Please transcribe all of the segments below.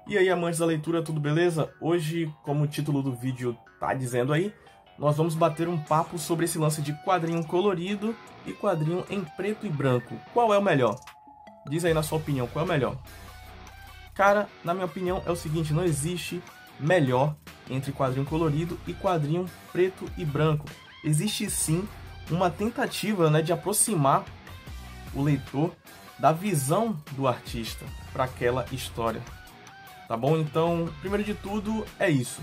E aí, amantes da leitura, tudo beleza? Hoje, como o título do vídeo tá dizendo aí, nós vamos bater um papo sobre esse lance de quadrinho colorido e quadrinho em preto e branco. Qual é o melhor? Diz aí na sua opinião, qual é o melhor? Cara, na minha opinião é o seguinte, não existe melhor entre quadrinho colorido e quadrinho preto e branco. Existe sim uma tentativa, né, de aproximar o leitor da visão do artista para aquela história. Tá bom? Então, primeiro de tudo, é isso.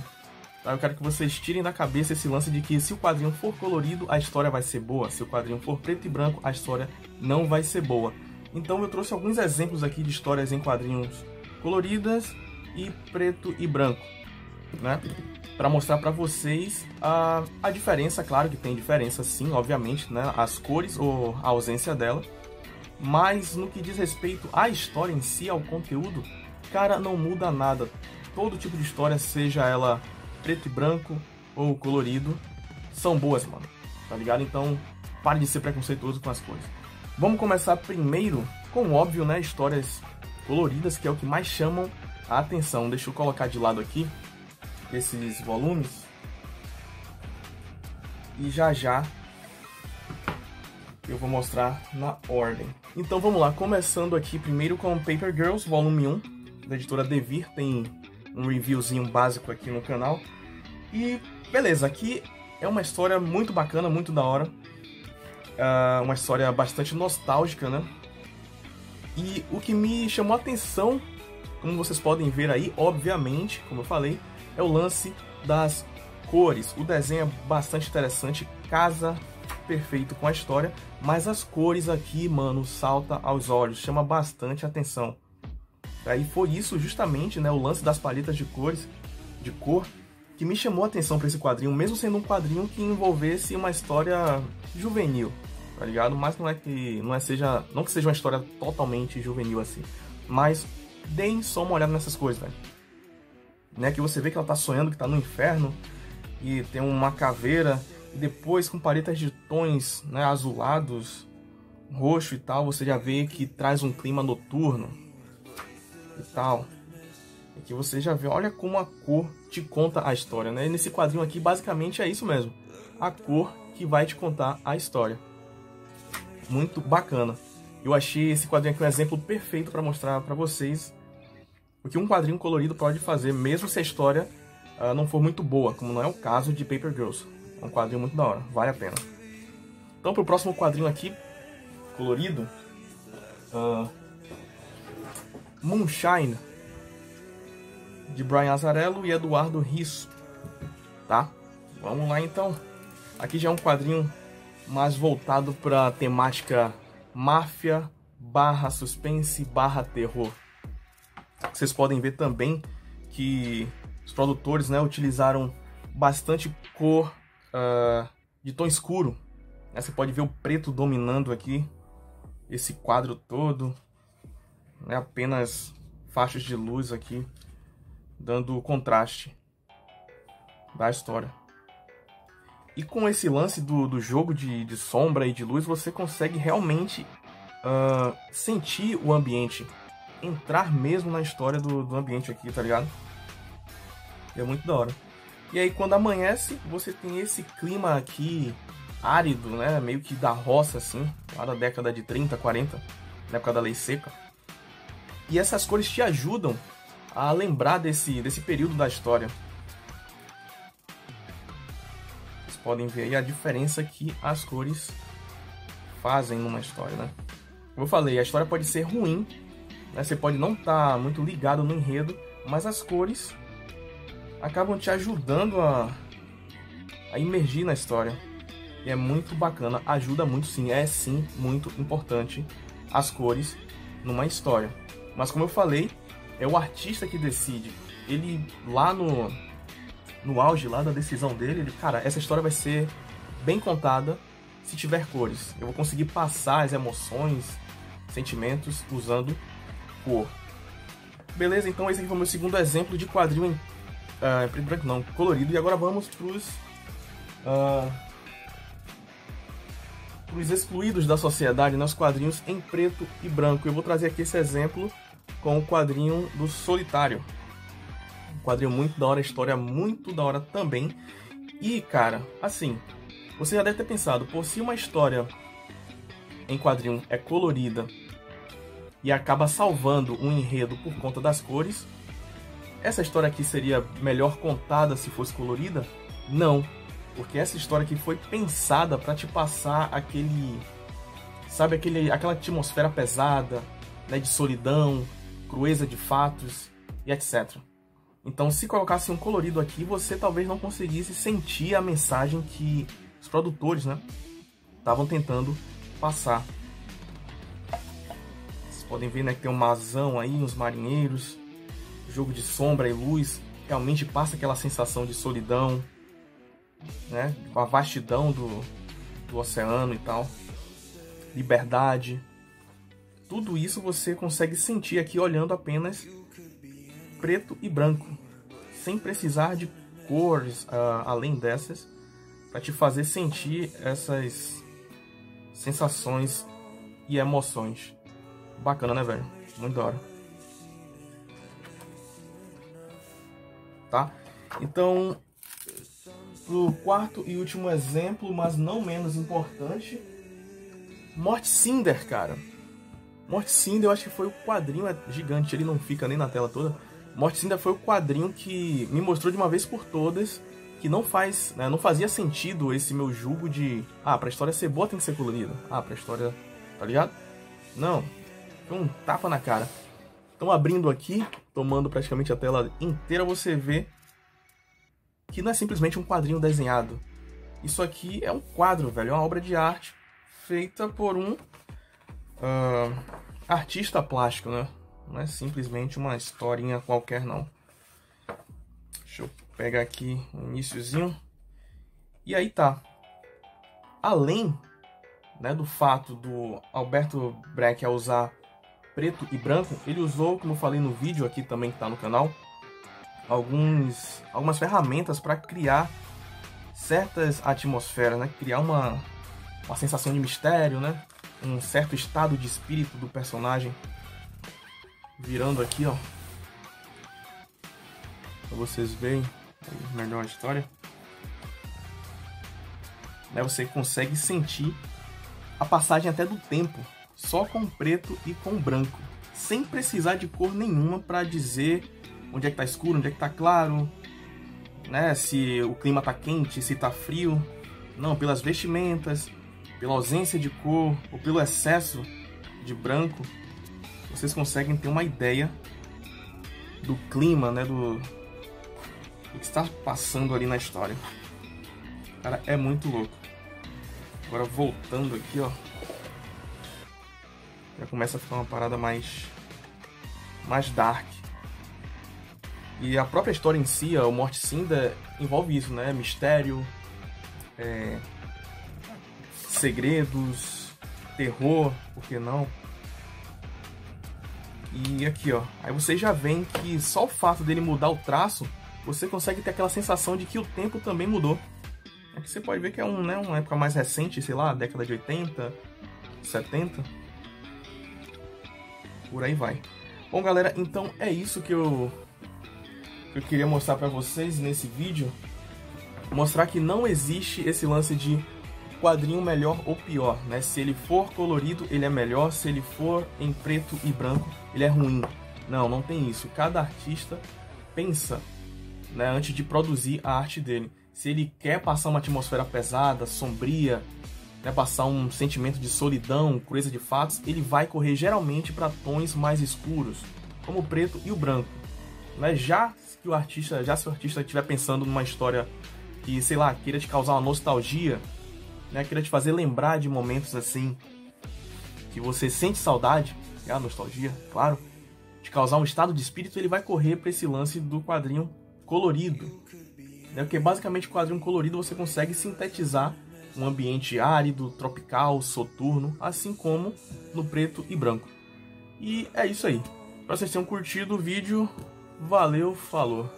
Tá? Eu quero que vocês tirem da cabeça esse lance de que se o quadrinho for colorido, a história vai ser boa. Se o quadrinho for preto e branco, a história não vai ser boa. Então eu trouxe alguns exemplos aqui de histórias em quadrinhos coloridas e preto e branco, né? Para mostrar para vocês a diferença. Claro que tem diferença sim, obviamente, né? As cores ou a ausência dela. Mas no que diz respeito à história em si, ao conteúdo, cara, não muda nada. Todo tipo de história, seja ela preto e branco ou colorido, são boas, mano. Tá ligado? Então, pare de ser preconceituoso com as cores. Vamos começar primeiro com, óbvio, né, histórias coloridas, que é o que mais chamam a atenção. Deixa eu colocar de lado aqui esses volumes. E já eu vou mostrar na ordem. Então vamos lá, começando aqui primeiro com Paper Girls, volume 1, da editora Devir. Tem um reviewzinho básico aqui no canal. E beleza, aqui é uma história muito bacana, muito da hora. Uma história bastante nostálgica, né? E o que me chamou a atenção, como vocês podem ver aí, obviamente, como eu falei, é o lance das cores. O desenho é bastante interessante, casa perfeito com a história, mas as cores aqui, mano, salta aos olhos, chama bastante atenção. Aí foi isso justamente, né, o lance das paletas de cores, de cor, que me chamou a atenção para esse quadrinho, mesmo sendo um quadrinho que envolvesse uma história juvenil, tá ligado? Mas não que seja uma história totalmente juvenil assim, mas deem só uma olhada nessas coisas, velho. Né, que você vê que ela tá sonhando que tá no inferno e tem uma caveira, e depois com paletas de tons, né, azulados, roxo e tal, você já vê que traz um clima noturno e tal. E que você já vê, olha como a cor te conta a história, né? E nesse quadrinho aqui, basicamente é isso mesmo. A cor que vai te contar a história. Muito bacana. Eu achei esse quadrinho aqui um exemplo perfeito para mostrar para vocês o que um quadrinho colorido pode fazer, mesmo se a história não for muito boa, como não é o caso de Paper Girls. É um quadrinho muito da hora, vale a pena. Então, pro próximo quadrinho aqui, colorido, Moonshine, de Brian Azzarello e Eduardo Risso, tá? Vamos lá então. Aqui já é um quadrinho mais voltado para temática máfia / suspense / terror. Vocês podem ver também que os produtores, né, utilizaram bastante cor de tom escuro. Você pode ver o preto dominando aqui esse quadro todo, né, apenas faixas de luz aqui dando o contraste da história. E com esse lance do jogo de sombra e de luz, você consegue realmente sentir o ambiente, entrar mesmo na história do ambiente aqui, tá ligado? É muito da hora. E aí quando amanhece, você tem esse clima aqui árido, né? Meio que da roça, assim, lá da década de 30, 40, na época da lei seca. E essas cores te ajudam a lembrar desse período da história. Vocês podem ver aí a diferença que as cores fazem numa história, né? Como eu falei, a história pode ser ruim, né? Você pode não estar muito ligado no enredo, mas as cores acabam te ajudando a imergir na história. E é muito bacana, ajuda muito sim, é sim muito importante as cores numa história. Mas como eu falei, é o artista que decide. Ele lá no auge lá da decisão dele, cara, essa história vai ser bem contada se tiver cores. Eu vou conseguir passar as emoções, sentimentos usando cor. Beleza, então esse aqui foi o meu segundo exemplo de quadrinho em preto e branco não, colorido. E agora vamos pros excluídos da sociedade, nos quadrinhos em preto e branco. Eu vou trazer aqui esse exemplo com o quadrinho do Solitário, Quadrinho muito da hora, história muito da hora também. E, cara, assim, você já deve ter pensado, pô, se uma história em quadrinho é colorida e acaba salvando um enredo por conta das cores, essa história aqui seria melhor contada se fosse colorida? Não, porque essa história aqui foi pensada para te passar aquele, sabe, aquela atmosfera pesada, né, de solidão, crueza de fatos e etc. Então, se colocasse um colorido aqui, você talvez não conseguisse sentir a mensagem que os produtores, né, estavam tentando passar. Vocês podem ver, né, que tem um marzão aí, uns marinheiros, jogo de sombra e luz, realmente passa aquela sensação de solidão, né, a vastidão do oceano e tal, liberdade. Tudo isso você consegue sentir aqui olhando apenas preto e branco, sem precisar de cores além dessas, para te fazer sentir essas sensações e emoções. Bacana, né, velho? Muito da hora. Tá? Então, pro quarto e último exemplo, mas não menos importante, Morte Cinder, cara. Morte Cinder, eu acho que foi o quadrinho, é gigante, ele não fica nem na tela toda. Morte Cinder foi o quadrinho que me mostrou de uma vez por todas que não fazia sentido esse meu julgo de pra história ser boa tem que ser colorida. Pra história, tá ligado? Não, foi um tapa na cara. Então, abrindo aqui, tomando praticamente a tela inteira, você vê que não é simplesmente um quadrinho desenhado. Isso aqui é um quadro, velho, é uma obra de arte feita por um artista plástico, né? Não é simplesmente uma historinha qualquer, não. Deixa eu pegar aqui o iniciozinho. E aí tá. Além, né, do fato do Alberto Brecht usar preto e branco, ele usou, como eu falei no vídeo aqui também que tá no canal, algumas ferramentas para criar certas atmosferas, né? Criar uma sensação de mistério, né? Um certo estado de espírito do personagem. Virando aqui, ó, para vocês verem melhor a história, né? Você consegue sentir a passagem até do tempo, só com preto e com branco, sem precisar de cor nenhuma para dizer onde é que tá escuro, onde é que tá claro, né? Se o clima tá quente, se tá frio. Não, pelas vestimentas, pela ausência de cor ou pelo excesso de branco, vocês conseguem ter uma ideia do clima, né, do que está passando ali na história. Cara, é muito louco. Agora voltando aqui, ó, já começa a ficar uma parada mais dark. E a própria história em si, o Morte Cinder, envolve isso, né? Mistério, segredos, terror, por que não? E aqui, ó, aí você já vê que só o fato dele mudar o traço, você consegue ter aquela sensação de que o tempo também mudou. Aqui você pode ver que é uma época mais recente, sei lá, década de 80, 70. Por aí vai. Bom, galera, então é isso que eu queria mostrar pra vocês nesse vídeo. Mostrar que não existe esse lance de quadrinho melhor ou pior, né? Se ele for colorido, ele é melhor. Se ele for em preto e branco, ele é ruim. Não tem isso. Cada artista pensa, né, antes de produzir a arte dele. Se ele quer passar uma atmosfera pesada, sombria, né, passar um sentimento de solidão, crueza de fatos, ele vai correr geralmente para tons mais escuros, como o preto e o branco. Né? Se o artista estiver pensando numa história que, sei lá, queira te causar uma nostalgia, né, queira te fazer lembrar de momentos assim que você sente saudade, é a nostalgia, claro, te causar um estado de espírito, ele vai correr para esse lance do quadrinho colorido, né? Porque basicamente o quadrinho colorido você consegue sintetizar um ambiente árido, tropical, soturno, assim como no preto e branco. E é isso aí. Para vocês tenham curtido o vídeo, valeu, falou!